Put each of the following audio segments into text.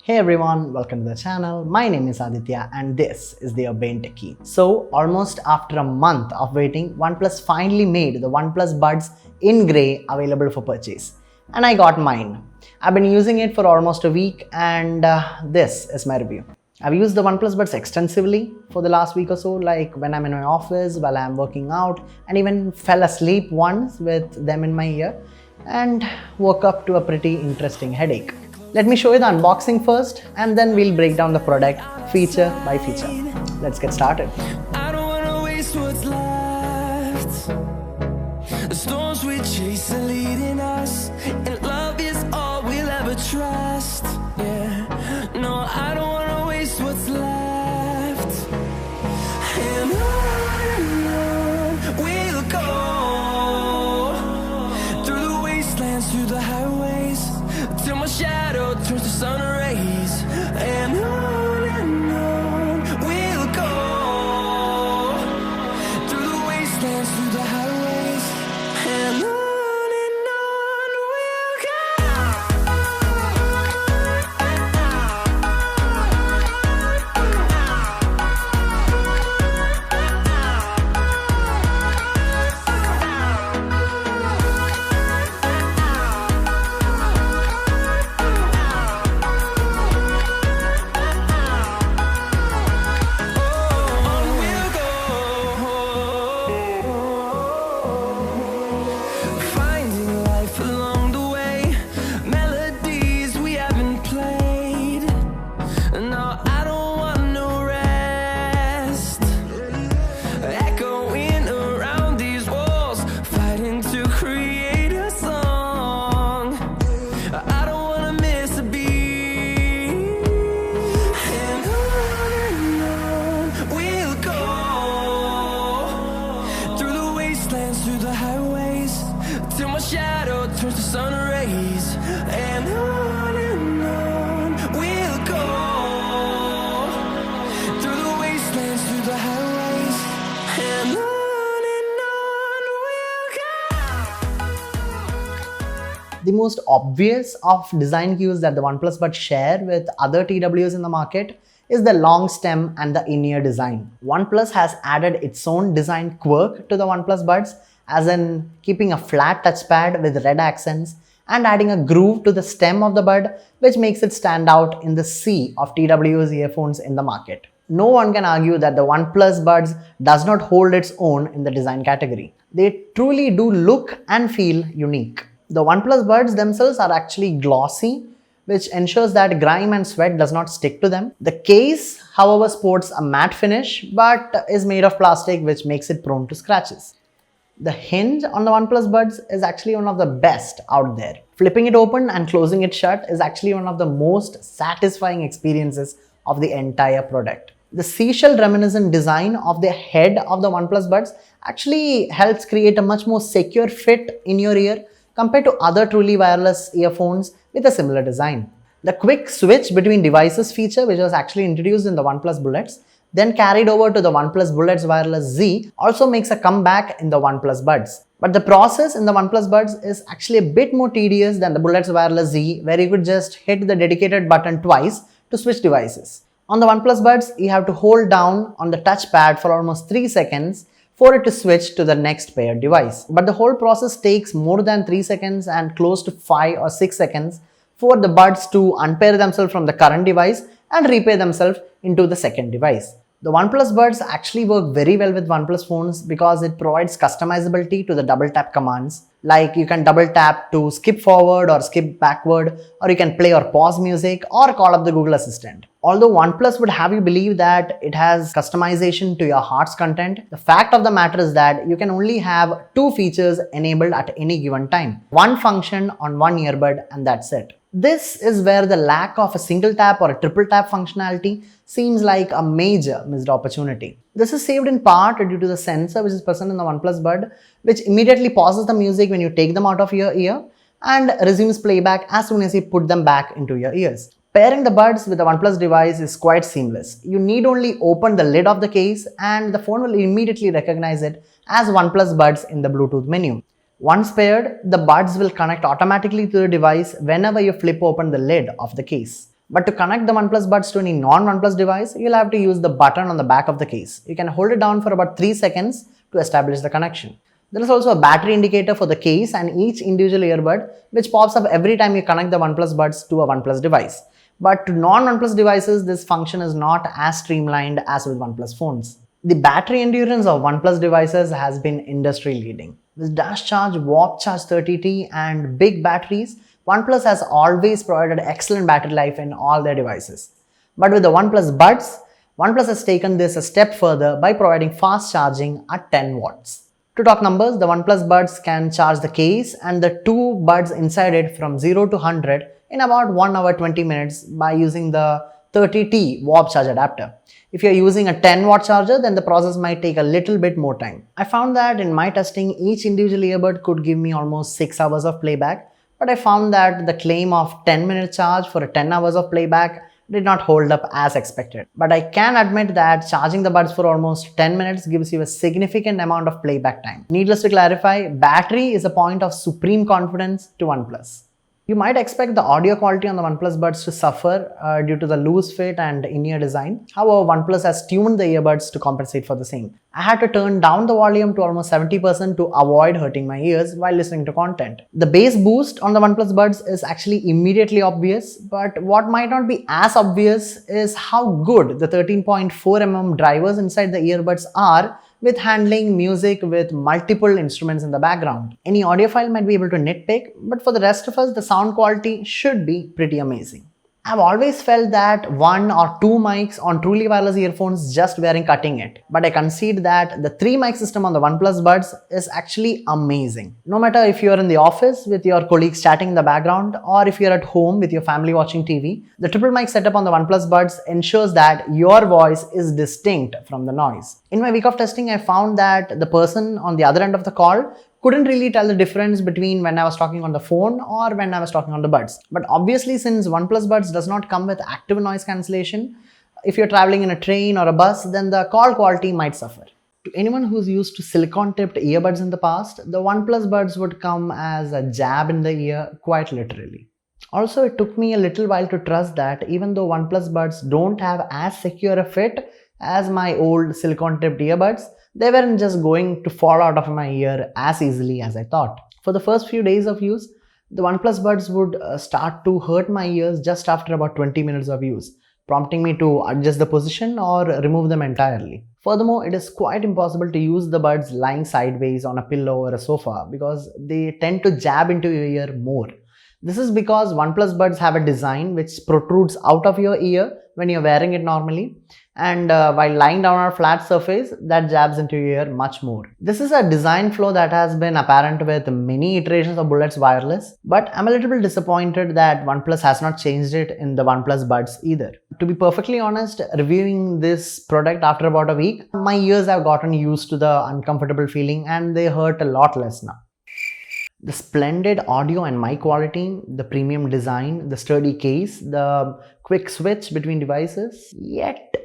Hey everyone, welcome to the channel. My name is Aditya and this is the Urbane Techie. So almost after a month of waiting, OnePlus finally made the OnePlus Buds in grey available for purchase. And I got mine. I've been using it for almost a week and this is my review. I've used the OnePlus Buds extensively for the last week or so, like when I'm in my office, while I'm working out, and even fell asleep once with them in my ear and woke up to a pretty interesting headache. Let me show you the unboxing first and then we'll break down the product feature by feature. Let's get started. I don't wanna waste what's left. The storms we chase are leading us, and love is all we'll ever trust. Yeah, no, I don't wanna waste what's left. And on we'll go, through the wastelands, through the highways, till my shadow turns to sun rays. And on we'll go, through the wastelands, through the highways. And on we'll go. Finding life along the way, melodies we haven't played. No, I don't want no rest. Echoing around these walls, fighting to create a song. I don't wanna miss a beat. And on we'll go, through the wastelands, through the highways, till my shadow turns to sun rays. And on we'll go, through the wastelands, through the highways. And on we'll go. The most obvious of design cues that the OnePlus Buds share with other TWs in the market is the long stem and the in-ear design. OnePlus has added its own design quirk to the OnePlus Buds, as in keeping a flat touchpad with red accents and adding a groove to the stem of the bud, which makes it stand out in the sea of TW's earphones in the market. No one can argue that the OnePlus Buds does not hold its own in the design category. They truly do look and feel unique. The OnePlus Buds themselves are actually glossy, which ensures that grime and sweat does not stick to them. The case, however, sports a matte finish but is made of plastic, which makes it prone to scratches. The hinge on the OnePlus Buds is actually one of the best out there. Flipping it open and closing it shut is actually one of the most satisfying experiences of the entire product. The seashell reminiscent design of the head of the OnePlus Buds actually helps create a much more secure fit in your ear compared to other truly wireless earphones with a similar design. The quick switch between devices feature, which was actually introduced in the OnePlus Bullets, then carried over to the OnePlus Bullets Wireless Z, also makes a comeback in the OnePlus Buds. But the process in the OnePlus Buds is actually a bit more tedious than the Bullets Wireless Z, where you could just hit the dedicated button twice to switch devices. On the OnePlus Buds, you have to hold down on the touchpad for almost 3 seconds for it to switch to the next paired device. But the whole process takes more than 3 seconds and close to 5 or 6 seconds for the buds to unpair themselves from the current device and repair themselves into the second device. The OnePlus Buds actually work very well with OnePlus phones because it provides customizability to the double tap commands. Like you can double tap to skip forward or skip backward, or you can play or pause music or call up the Google Assistant. Although OnePlus would have you believe that it has customization to your heart's content, the fact of the matter is that you can only have 2 features enabled at any given time. One function on one earbud and that's it. This is where the lack of a single tap or a triple tap functionality seems like a major missed opportunity. This is saved in part due to the sensor which is present in the OnePlus Bud, which immediately pauses the music when you take them out of your ear and resumes playback as soon as you put them back into your ears. Pairing the buds with the OnePlus device is quite seamless. You need only open the lid of the case and the phone will immediately recognize it as OnePlus Buds in the Bluetooth menu. Once paired, the buds will connect automatically to the device whenever you flip open the lid of the case. But to connect the OnePlus buds to any non-OnePlus device, you'll have to use the button on the back of the case. You can hold it down for about 3 seconds to establish the connection. There is also a battery indicator for the case and each individual earbud, which pops up every time you connect the OnePlus buds to a OnePlus device. But to non-OnePlus devices, this function is not as streamlined as with OnePlus phones. The battery endurance of OnePlus devices has been industry leading. With dash charge, warp charge 30T and big batteries, OnePlus has always provided excellent battery life in all their devices. But with the OnePlus buds, OnePlus has taken this a step further by providing fast charging at 10 watts. To talk numbers, the OnePlus buds can charge the case and the two buds inside it from 0 to 100 in about 1 hour 20 minutes by using the 30T warp charge adapter. If you're using a 10 watt charger, then the process might take a little bit more time. I found that in my testing, each individual earbud could give me almost 6 hours of playback, but I found that the claim of 10-minute charge for a 10 hours of playback did not hold up as expected. But I can admit that charging the buds for almost 10 minutes gives you a significant amount of playback time. Needless to clarify, battery is a point of supreme confidence to OnePlus. You might expect the audio quality on the OnePlus buds to suffer due to the loose fit and in-ear design. However, OnePlus has tuned the earbuds to compensate for the same. I had to turn down the volume to almost 70% to avoid hurting my ears while listening to content. The bass boost on the OnePlus buds is actually immediately obvious, but what might not be as obvious is how good the 13.4mm drivers inside the earbuds are with handling music with multiple instruments in the background. Any audiophile might be able to nitpick, but for the rest of us, the sound quality should be pretty amazing. I've always felt that 1 or 2 mics on truly wireless earphones just weren't cutting it, but I concede that the 3 mic system on the OnePlus buds is actually amazing. No matter if you're in the office with your colleagues chatting in the background or if you're at home with your family watching TV, the triple mic setup on the OnePlus buds ensures that your voice is distinct from the noise. In my week of testing, I found that the person on the other end of the call couldn't really tell the difference between when I was talking on the phone or when I was talking on the buds. But obviously, since OnePlus buds does not come with active noise cancellation, if you're traveling in a train or a bus, then the call quality might suffer. To anyone who's used to silicone-tipped earbuds in the past, the OnePlus buds would come as a jab in the ear, quite literally. Also, it took me a little while to trust that even though OnePlus buds don't have as secure a fit as my old silicone-tipped earbuds, they weren't just going to fall out of my ear as easily as I thought. For the first few days of use, the OnePlus buds would start to hurt my ears just after about 20 minutes of use, prompting me to adjust the position or remove them entirely. Furthermore, it is quite impossible to use the buds lying sideways on a pillow or a sofa because they tend to jab into your ear more. This is because OnePlus buds have a design which protrudes out of your ear when you're wearing it normally, and while lying down on a flat surface, that jabs into your ear much more. This is a design flaw that has been apparent with many iterations of Bullets Wireless, but I'm a little bit disappointed that OnePlus has not changed it in the OnePlus buds either. To be perfectly honest, reviewing this product after about a week, my ears have gotten used to the uncomfortable feeling and they hurt a lot less now. The splendid audio and mic quality, the premium design, the sturdy case, the quick switch between devices, yet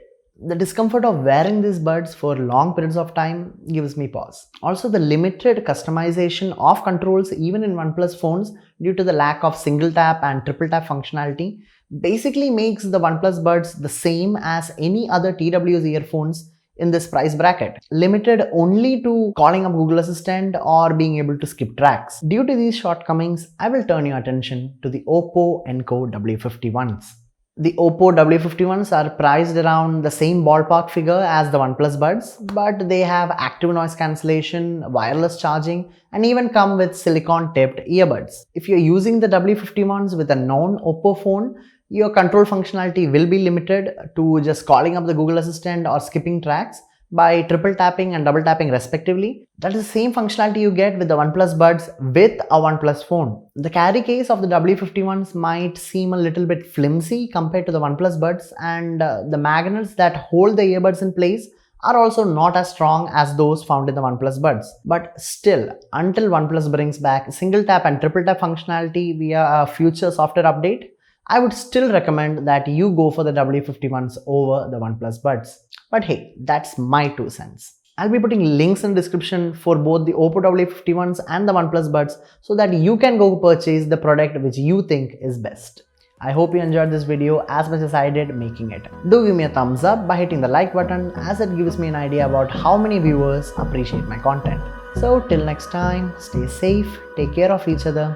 the discomfort of wearing these buds for long periods of time gives me pause. Also, the limited customization of controls even in OnePlus phones due to the lack of single tap and triple tap functionality basically makes the OnePlus buds the same as any other TWS earphones in this price bracket, limited only to calling up Google Assistant or being able to skip tracks. Due to these shortcomings, I will turn your attention to the Oppo Enco W51s. The Oppo W51s are priced around the same ballpark figure as the OnePlus buds, but they have active noise cancellation, wireless charging, and even come with silicone-tipped earbuds. If you're using the W51s with a non-Oppo phone, your control functionality will be limited to just calling up the Google Assistant or skipping tracks by triple tapping and double tapping respectively. That is the same functionality you get with the OnePlus buds with a OnePlus phone. The carry case of the W51s might seem a little bit flimsy compared to the OnePlus buds, and the magnets that hold the earbuds in place are also not as strong as those found in the OnePlus buds. But still, until OnePlus brings back single tap and triple tap functionality via a future software update, I would still recommend that you go for the W51s over the OnePlus buds. But hey, that's my 2 cents. I'll be putting links in the description for both the Oppo W51s and the OnePlus buds so that you can go purchase the product which you think is best. I hope you enjoyed this video as much as I did making it. Do give me a thumbs up by hitting the like button, as it gives me an idea about how many viewers appreciate my content. So till next time, stay safe, take care of each other.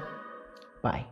Bye.